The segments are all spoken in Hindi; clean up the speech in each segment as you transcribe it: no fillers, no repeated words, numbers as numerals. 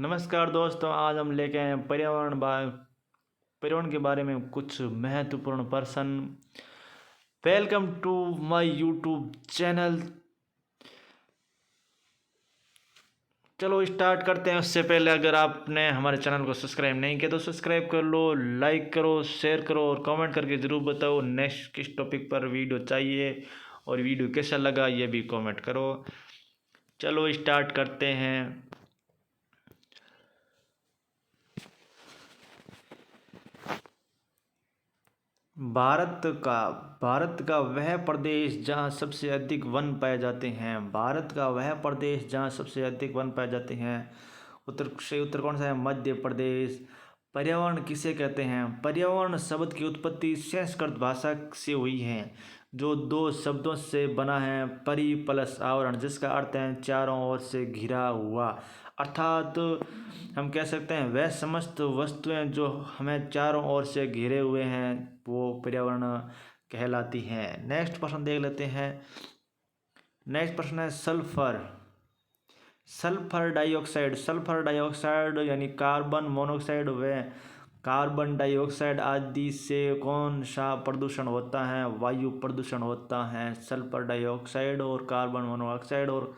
नमस्कार दोस्तों, आज हम लेके आए हैं पर्यावरण के बारे में कुछ महत्वपूर्ण प्रश्न। Welcome to my YouTube channel. चलो स्टार्ट करते हैं। उससे पहले अगर आपने हमारे चैनल को सब्सक्राइब नहीं किया तो सब्सक्राइब कर लो, लाइक करो, शेयर करो और कमेंट करके ज़रूर बताओ नेक्स्ट किस टॉपिक पर वीडियो चाहिए और वीडियो कैसा लगा ये भी कमेंट करो। चलो स्टार्ट करते हैं। भारत का वह प्रदेश जहाँ सबसे अधिक वन पाए जाते हैं। भारत का वह प्रदेश जहाँ सबसे अधिक वन पाए जाते हैं। उत्तर कौन सा है? मध्य प्रदेश। पर्यावरण किसे कहते हैं? पर्यावरण शब्द की उत्पत्ति संस्कृत भाषा से हुई है, जो दो शब्दों से बना है, परि प्लस आवरण, जिसका अर्थ है चारों ओर से घिरा हुआ। अर्थात हम कह सकते हैं वह समस्त वस्तुएं जो हमें चारों ओर से घिरे हुए हैं वो पर्यावरण कहलाती हैं। नेक्स्ट प्रश्न देख लेते हैं। नेक्स्ट प्रश्न है सल्फर। सल्फर डाइऑक्साइड यानी कार्बन मोनोऑक्साइड व कार्बन डाइऑक्साइड आदि से कौन सा प्रदूषण होता है? वायु प्रदूषण होता है। सल्फर डाइऑक्साइड और कार्बन मोनोऑक्साइड और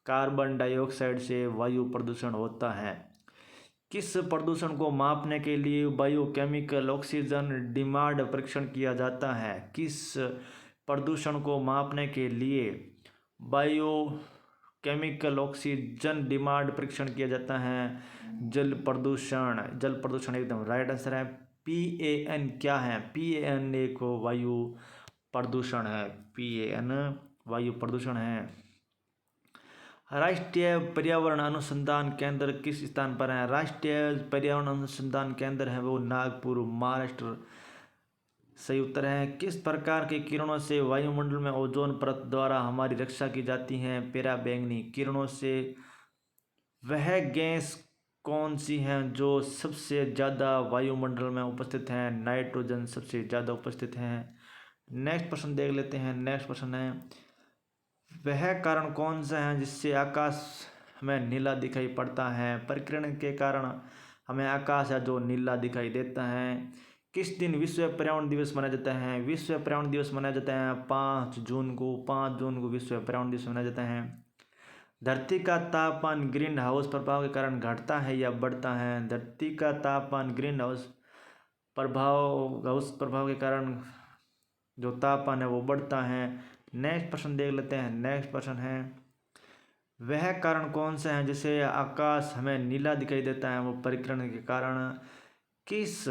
कार्बन डाइऑक्साइड से वायु प्रदूषण होता है। किस प्रदूषण को मापने के लिए बायोकेमिकल ऑक्सीजन डिमांड परीक्षण किया जाता है? किस प्रदूषण को मापने के लिए बायोकेमिकल ऑक्सीजन डिमांड परीक्षण किया जाता है? जल प्रदूषण एकदम राइट आंसर है। PAN क्या है? PAN एक वायु प्रदूषण है। PAN वायु प्रदूषण है। राष्ट्रीय पर्यावरण अनुसंधान केंद्र किस स्थान पर है? राष्ट्रीय पर्यावरण अनुसंधान केंद्र है वो नागपुर, महाराष्ट्र। सही उत्तर है। किस प्रकार के किरणों से वायुमंडल में ओजोन परत द्वारा हमारी रक्षा की जाती है? पराबैंगनी किरणों से। वह गैस कौन सी हैं जो सबसे ज़्यादा वायुमंडल में उपस्थित हैं? नाइट्रोजन सबसे ज़्यादा उपस्थित हैं। नेक्स्ट प्रश्न देख लेते हैं। नेक्स्ट प्रश्न है वह कारण कौन सा है जिससे आकाश हमें नीला दिखाई पड़ता है? परिकिरण के कारण हमें आकाश है जो नीला दिखाई देता है। किस दिन विश्व पर्यावरण दिवस मनाया जाता है? विश्व पर्यावरण दिवस मनाया जाता है 5 जून को। 5 जून को विश्व पर्यावरण दिवस मनाया जाता है। धरती का तापमान ग्रीन हाउस प्रभाव के कारण घटता है या बढ़ता है? धरती का तापमान ग्रीन हाउस प्रभाव के कारण जो तापमान है वो बढ़ता है। नेक्स्ट प्रश्न देख लेते हैं। नेक्स्ट प्रश्न है वह कारण कौन सा है जिसे आकाश हमें नीला दिखाई देता है? वो परिकिरण के कारण। किस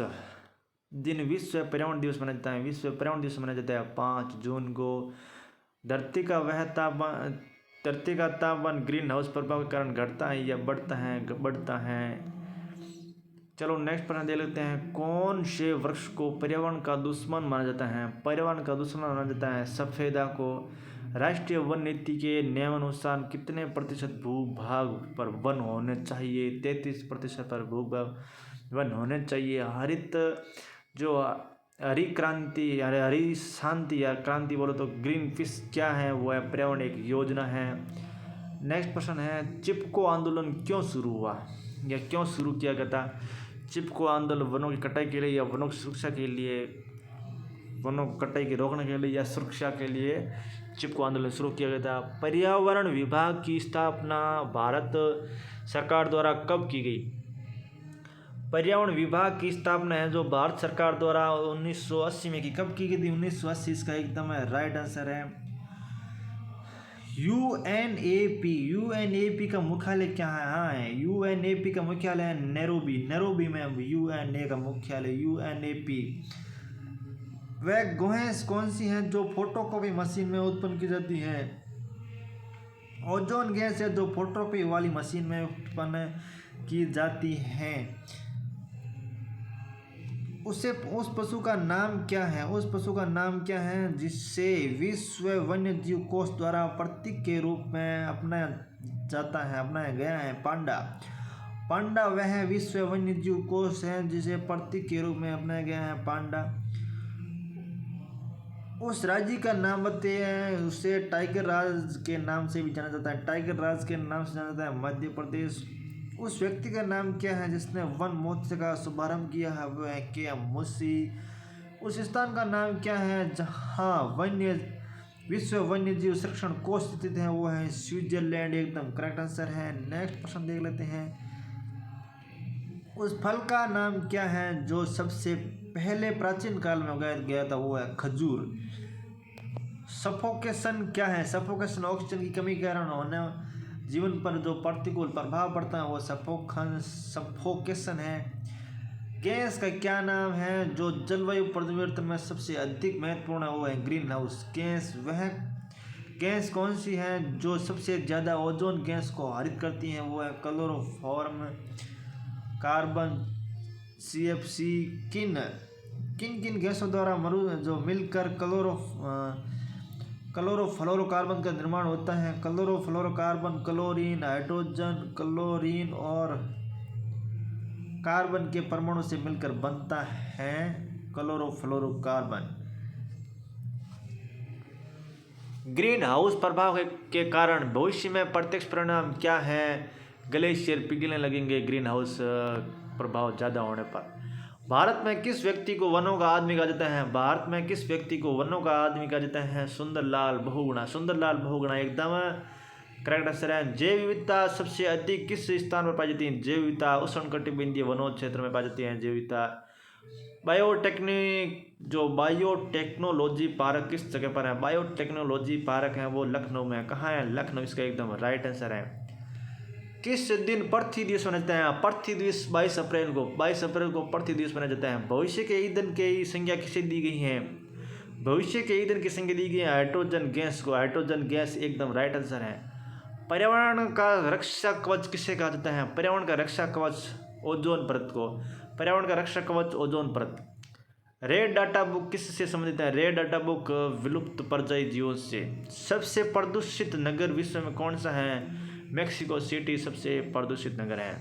दिन विश्व पर्यावरण दिवस मनाया जाता है? विश्व पर्यावरण दिवस मनाया जाता है 5 जून को। धरती का तापमान ग्रीन हाउस प्रभाव के कारण घटता है या बढ़ता है? बढ़ता है। चलो नेक्स्ट प्रश्न दे लेते हैं। कौन से वृक्ष को पर्यावरण का दुश्मन माना जाता है? पर्यावरण का दुश्मन माना जाता है सफेदा को। राष्ट्रीय वन नीति के नियमानुसार कितने प्रतिशत भूभाग पर वन होने चाहिए? 33% पर भूभाग वन होने चाहिए। जो हरी क्रांति हरी शांति या क्रांति बोलो तो ग्रीन फिश क्या है? वो है पर्यावरण एक योजना है। नेक्स्ट प्रश्न है चिपको आंदोलन क्यों शुरू हुआ या क्यों शुरू किया गया था? चिपको आंदोलन वनों की कटाई के लिए या वनों की सुरक्षा के लिए, वनों की कटाई की रोकने के लिए या सुरक्षा के लिए चिपको आंदोलन शुरू किया गया था। पर्यावरण विभाग की स्थापना भारत सरकार द्वारा कब की गई? पर्यावरण विभाग की स्थापना है जो भारत सरकार द्वारा 1980 में की। कब की गई थी? 1980 इसका एकदम राइट आंसर है। यूएनएपी का मुख्यालय क्या है? हाँ है यूएनएपी का मुख्यालय है नैरोबी में यूएनए का मुख्यालय यूएनएपी। वह गैस कौन सी है जो फोटोकॉपी मशीन में उत्पन्न की जाती है? ओजोन गैस है जो फोटोकॉपी वाली मशीन में उत्पन्न की जाती है। उस पशु का नाम क्या है? उस पशु का नाम क्या है जिससे विश्व वन्यजीव कोष द्वारा प्रतीक के रूप में अपनाया गया है? पांडा वह विश्व वन्यजीव कोष है जिसे प्रतीक के रूप में अपनाया गया है पांडा। उस राज्य का नाम बताइए। उसे टाइगर राज के नाम से भी जाना जाता है। टाइगर राज के नाम से जाना जाता है मध्य प्रदेश। उस व्यक्ति का नाम क्या है जिसने वन महोत्सव का शुभारंभ किया है? वो है के.एम. मुंशी। उस स्थान का नाम क्या है जहाँ विश्व वन्य जीव संरक्षण कोष स्थित है? वो है स्विट्जरलैंड। एकदम करेक्ट आंसर है। नेक्स्ट प्रश्न देख लेते हैं। उस फल का नाम क्या है जो सबसे पहले प्राचीन काल में उगाया गया था? वो है खजूर। सफोकेशन क्या है? सफोकेशन ऑक्सीजन की कमी के कारण होने जीवन पर जो प्रतिकूल प्रभाव पड़ता है वो सफोकेशन है। गैस का क्या नाम है जो जलवायु परिवर्तन में सबसे अधिक महत्वपूर्ण है? वो है ग्रीन हाउस गैस। वह गैस कौन सी है जो सबसे ज़्यादा ओजोन गैस को हरित करती है? वो है क्लोरोफॉर्म कार्बन CFC। किन किन किन गैसों द्वारा जो मिलकर क्लोरोफ्लोरोकार्बन का निर्माण होता है? क्लोरोफ्लोरोकार्बन क्लोरीन, हाइड्रोजन, क्लोरीन और कार्बन के परमाणु से मिलकर बनता है क्लोरोफ्लोरोकार्बन। ग्रीन हाउस प्रभाव के कारण भविष्य में प्रत्यक्ष परिणाम क्या है? ग्लेशियर पिघलने लगेंगे ग्रीन हाउस प्रभाव ज़्यादा होने पर। भारत में किस व्यक्ति को वनों का आदमी कहा जाता है? भारत में किस व्यक्ति को वनों का आदमी कहा जाता है? सुंदरलाल बहुगुणा। सुंदरलाल बहुगुणा एकदम करेक्ट आंसर है। जैव विविधता सबसे अधिक किस स्थान पर पाई जाती है? जैव विविधता उष्णकटिबंधीय वनों क्षेत्र में पाई जाती है जैव विविधता। बायोटेक्नोलॉजी पार्क किस जगह पर है? बायोटेक्नोलॉजी पार्क है वो लखनऊ में। कहाँ है? लखनऊ इसका एकदम राइट आंसर है। किस दिन पृथ्वी दिवस मनाया जाता है? पृथ्वी दिवस 22 अप्रैल को। 22 अप्रैल को पृथ्वी दिवस मनाया जाता है। भविष्य के ईंधन की संख्या किसे दी गई है? भविष्य के ईंधन की संख्या दी गई है हाइड्रोजन गैस को। हाइड्रोजन गैस एकदम राइट आंसर है। पर्यावरण का रक्षा कवच किसे कहा जाता है? पर्यावरण का रक्षा कवच ओजोन परत को। पर्यावरण का रक्षा कवच ओजोन परत। रेड डाटा बुक किससे संबंधित है? रेड डाटा बुक विलुप्त परजाई जीवों से। सबसे प्रदूषित नगर विश्व में कौन सा है? मेक्सिको सिटी सबसे प्रदूषित नगर है।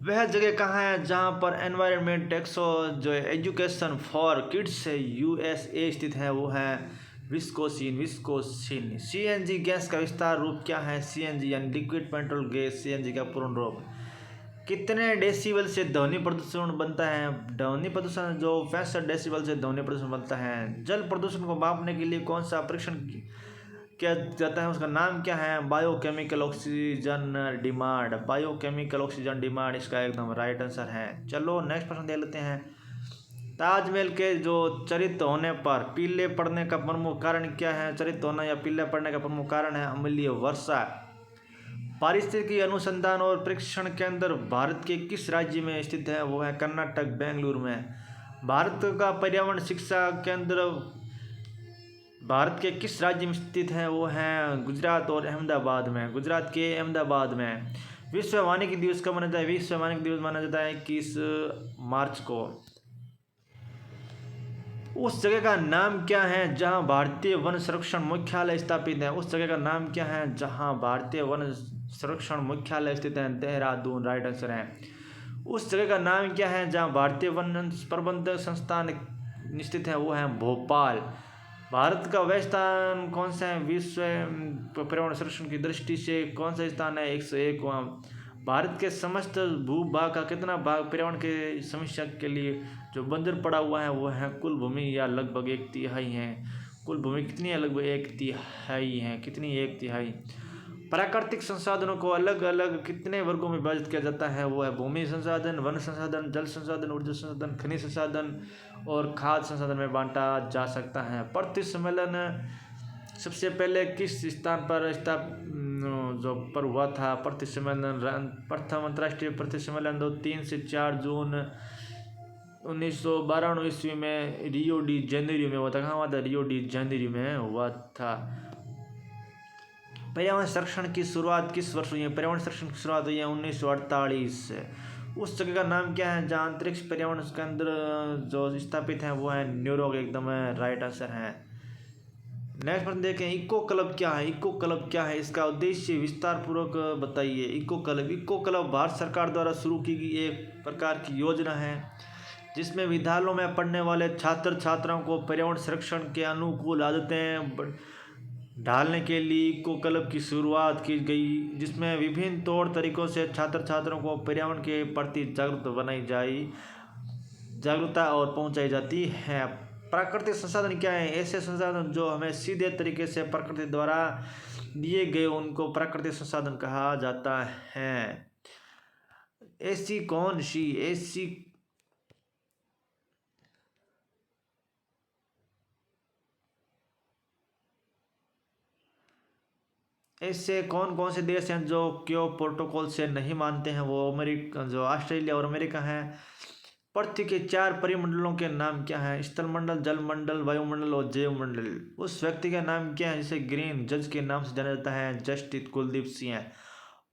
वह जगह कहाँ है जहाँ पर एनवायरनमेंट टेक्सो जो एजुकेशन फॉर किड्स USA स्थित है? वो है विस्कोसिन। CNG गैस का विस्तार रूप क्या है? CNG यानी लिक्विड पेट्रोल गैस CNG का पूर्ण रूप। कितने डेसिबल से ध्वनि प्रदूषण बनता है? ध्वनि प्रदूषण जो 65 डेसिबल से ध्वनि प्रदूषण बनता है। जल प्रदूषण को मापने के लिए कौन सा परीक्षण किया जाता है? उसका नाम क्या है? Biochemical oxygen demand. Biochemical oxygen demand इसका एकदम राइट आंसर है। चलो नेक्स्ट प्रश्न देख लेते हैं। ताजमहल के जो चरित होने पर पीले पड़ने का प्रमुख कारण क्या है? चरित होना या पीले पड़ने का प्रमुख कारण है अम्लीय वर्षा। पारिस्थितिकी अनुसंधान और परीक्षण केंद्र भारत के किस राज्य में स्थित है? वो है कर्नाटक बेंगलुरु में। भारत का पर्यावरण शिक्षा केंद्र भारत के किस राज्य में स्थित है? वो है गुजरात और अहमदाबाद में। गुजरात के अहमदाबाद में। विश्व वानिकी दिवस कब मनाया जाता है? विश्व वानिकी दिवस मनाया जाता है 21 मार्च को। उस जगह का नाम क्या है जहां भारतीय वन संरक्षण मुख्यालय स्थापित है? उस जगह का नाम क्या है जहां भारतीय वन संरक्षण मुख्यालय स्थित है? देहरादून राइट आंसर है। उस जगह का नाम क्या है जहां भारतीय वन प्रबंधन संस्थान स्थित है? वो है भोपाल। भारत का वह स्थान कौन सा है विश्व पर्यावरण संरक्षण की दृष्टि से? कौन सा स्थान है? 101वां। भारत के समस्त भूभाग का कितना भाग पर्यावरण के समस्या के लिए जो बंजर पड़ा हुआ है वो है कुल भूमि या लगभग 1/3 है। कुल भूमि कितनी है? लगभग 1/3 है। कितनी? 1/3। प्राकृतिक संसाधनों को अलग अलग कितने वर्गों में विभाजित किया जाता है? वो है भूमि संसाधन, वन संसाधन, जल संसाधन, ऊर्जा संसाधन, खनिज संसाधन और खाद्य संसाधन में बांटा जा सकता है। पृथ्वी सम्मेलन सबसे पहले किस स्थान पर हुआ था? पृथ्वी सम्मेलन प्रथम अंतर्राष्ट्रीय पृथ्वी सम्मेलन 3 से 4 जून 1992 ईस्वी में रियो डी जेनेरियो में हुआ था। कहाँ हुआ था? रियो डी जेनेरियो में हुआ था। पर्यावरण संरक्षण की शुरुआत किस वर्ष हुई है? पर्यावरण संरक्षण की शुरुआत हुई है 1948 से। उस जगह का नाम क्या है जहाँ अंतरिक्ष पर्यावरण केंद्र जो स्थापित है? वो है न्यूयॉर्क एकदम राइट आंसर है। नेक्स्ट प्रश्न देखें। इको क्लब क्या है? इको क्लब क्या है? इसका उद्देश्य विस्तार पूर्वक बताइए। इको क्लब भारत सरकार द्वारा शुरू की गई एक प्रकार की योजना है जिसमें विद्यालयों में पढ़ने वाले छात्र छात्राओं को पर्यावरण संरक्षण के अनुकूल आदतें डालने के लिए इको क्लब की शुरुआत की गई, जिसमें विभिन्न तौर तरीकों से छात्र छात्रों को पर्यावरण के प्रति जागरूकता और पहुंचाई जाती है। प्राकृतिक संसाधन क्या है? ऐसे संसाधन जो हमें सीधे तरीके से प्रकृति द्वारा दिए गए उनको प्राकृतिक संसाधन कहा जाता है। ऐसी कौन सी ऐसे कौन कौन से देश हैं जो क्यों प्रोटोकॉल से नहीं मानते हैं? वो जो ऑस्ट्रेलिया और अमेरिका है। पृथ्वी के 4 परिमंडलों के नाम क्या हैं? स्थलमंडल, जलमंडल, वायुमंडल और जैवमंडल। उस व्यक्ति का नाम क्या है जिसे ग्रीन जज के नाम से जाना जाता है? जस्टिस कुलदीप सिंह।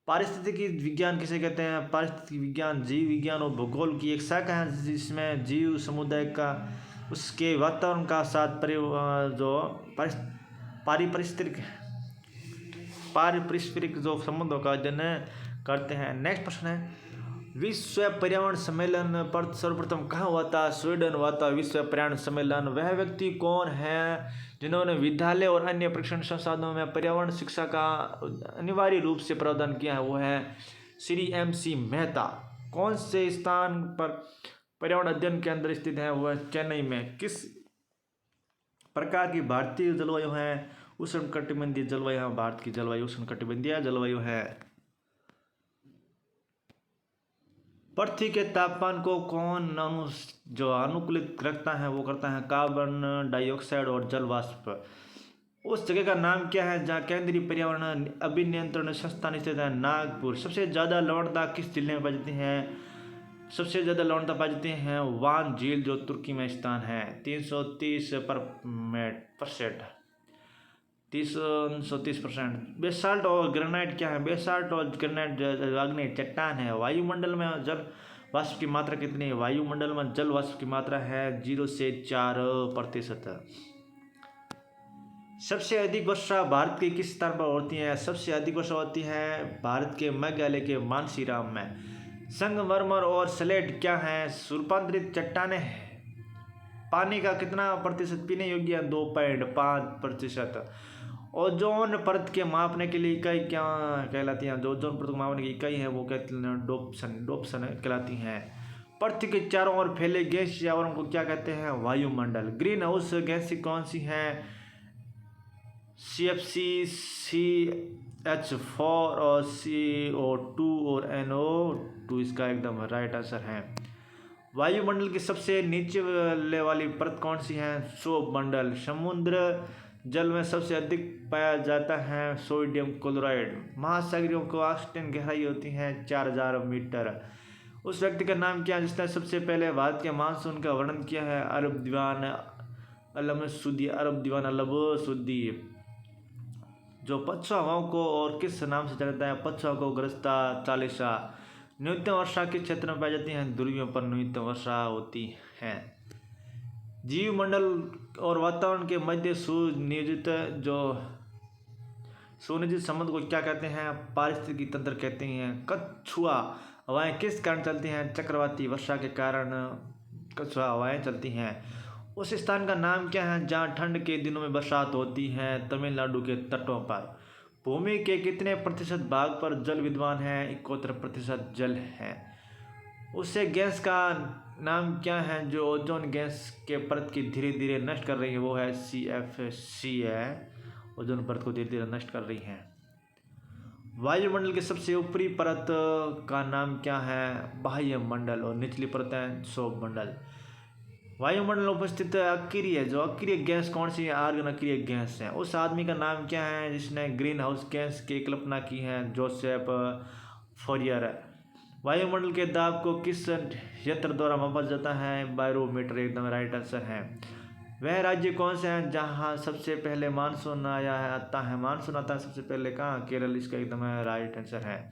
पारिस्थितिकी विज्ञान किसे कहते हैं? पारिस्थितिकी विज्ञान जीव विज्ञान और भूगोल की एक शाखा है, जिसमें जीव समुदाय का उसके वातावरण का साथ पारिस्थितिक जो संबंधों का अध्ययन करते हैं। नेक्स्ट प्रश्न है, विश्व पर्यावरण सम्मेलन पर सर्वप्रथम कहाँ हुआ था? स्वीडन हुआ था विश्व पर्यावरण सम्मेलन। वह व्यक्ति कौन है जिन्होंने विद्यालय और अन्य प्रशिक्षण संस्थानों में पर्यावरण शिक्षा का अनिवार्य रूप से प्रावधान किया है? वो है श्री MC मेहता। कौन से स्थान पर पर्यावरण अध्ययन के अंदर स्थित है? वो है चेन्नई में। किस प्रकार की भारतीय जलवायु है? उष्णकटिबंधीय जलवायु है। भारत की जलवायु उष्णकटिबंधीय जलवायु है। पृथ्वी के तापमान को कौन अनुकूलित रखता है? वो करता है कार्बन डाइऑक्साइड और जल वाष्प। उस जगह का नाम क्या है जहाँ केंद्रीय पर्यावरण अभिनियंत्रण संस्थान स्थित है? नागपुर। सबसे ज़्यादा लवणता किस जिले में पाई जाती है? सबसे ज़्यादा लवणता पाई जाती है वान झील, जो तुर्की में स्थान है। 330%। बेसाल्ट और ग्रेनाइट क्या है? बेसाल्ट और ग्रेनाइट आग्नेय चट्टान है। वायुमंडल में जल वाष्प की मात्रा कितनी है? वायुमंडल में जल वाष्प की मात्रा है 0 से 4%। सबसे अधिक वर्षा भारत के किस स्थान पर होती है? सबसे अधिक वर्षा होती है भारत के मेघालय के मानसीराम में। संगमरमर और स्लेट क्या है? रूपांतरित चट्टानें हैं। पानी का कितना प्रतिशत पीने योग्य है? 2.5%। ओजोन परत के मापने के लिए इकाई क्या कहलाती है? जो ओजोन परत को मापने की इकाई है वो कहते हैं डोप्सन कहलाती हैं। पृथ्वी के चारों ओर फैले गैसीय आवरण को क्या कहते हैं? वायुमंडल। ग्रीन हाउस गैस कौन सी है? CFC, CH4 और CO2 और NO2 इसका एकदम राइट आंसर है। वायुमंडल की सबसे नीचे वाली परत कौन सी है? क्षोभमंडल। समुद्र जल में सबसे अधिक पाया जाता है सोडियम क्लोराइड। महासागरियों को ऑक्सीजन गहराई होती है 4000 मीटर। उस व्यक्ति का नाम क्या है जिसने सबसे पहले भारत के मानसून का वर्णन किया है? अरब दीवान अलबसूदी। जो पछुआ हवाओं को और किस नाम से जानता है? पछुआ को ग्रस्ता चालीसा। न्यूनतम वर्षा किस क्षेत्र में पाई जाती है? ध्रुवियों पर न्यूनतम वर्षा होती है। जीव मंडल और वातावरण के मध्य सुनियोजित संबंध को क्या कहते हैं? पारिस्थितिकी तंत्र कहते हैं। कछुआ हवाएं किस कारण चलती हैं? चक्रवाती वर्षा के कारण कछुआ हवाएं चलती हैं। उस स्थान का नाम क्या है जहाँ ठंड के दिनों में बरसात होती है? तमिलनाडु के तटों पर। भूमि के कितने प्रतिशत भाग पर जल विद्यमान है? 71% जल है। उससे गैस का नाम क्या है जो ओजोन गैस के परत की धीरे धीरे नष्ट कर रही है? वो है CFC है, ओजोन परत को धीरे धीरे नष्ट कर रही है। वायुमंडल की सबसे ऊपरी परत का नाम क्या है? बाह्य मंडल। और निचली परत है क्षोभमंडल। वायुमंडल उपस्थित अक्रिय गैस कौन सी है? आर्गन अक्रिय गैस है। उस आदमी का नाम क्या है जिसने ग्रीन हाउस गैस की कल्पना की है? Joseph Fourier. वायुमंडल के दाब को किस यंत्र द्वारा मापा जाता है? बैरोमीटर एकदम राइट आंसर है। वह राज्य कौन से हैं जहाँ सबसे पहले मानसून आता है? मानसून आता है सबसे पहले कहाँ? केरल। इसका एकदम राइट आंसर है।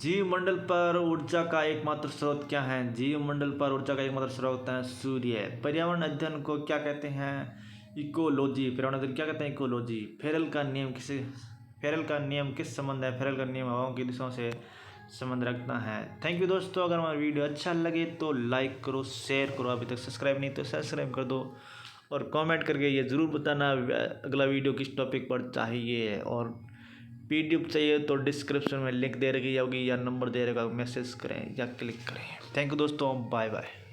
जीव मंडल पर ऊर्जा का एकमात्र स्रोत क्या है? जीव मंडल पर ऊर्जा का एकमात्र स्रोत है सूर्य। पर्यावरण अध्ययन को क्या कहते हैं? इकोलॉजी। पर्यावरण अध्ययन क्या कहते हैं? इकोलॉजी। फेरल का नियम किस संबंध है? फेरल का नियम हवाओं की दिशाओं से संबंध रखता है। थैंक यू दोस्तों। अगर हमारा वीडियो अच्छा लगे तो लाइक करो, शेयर करो। अभी तक सब्सक्राइब नहीं तो सब्सक्राइब कर दो और कमेंट करके ये ज़रूर बताना अगला वीडियो किस टॉपिक पर चाहिए। और PDF चाहिए तो डिस्क्रिप्शन में लिंक दे रखी होगी या नंबर दे रखा, मैसेज करें या क्लिक करें। थैंक यू दोस्तों, बाय बाय।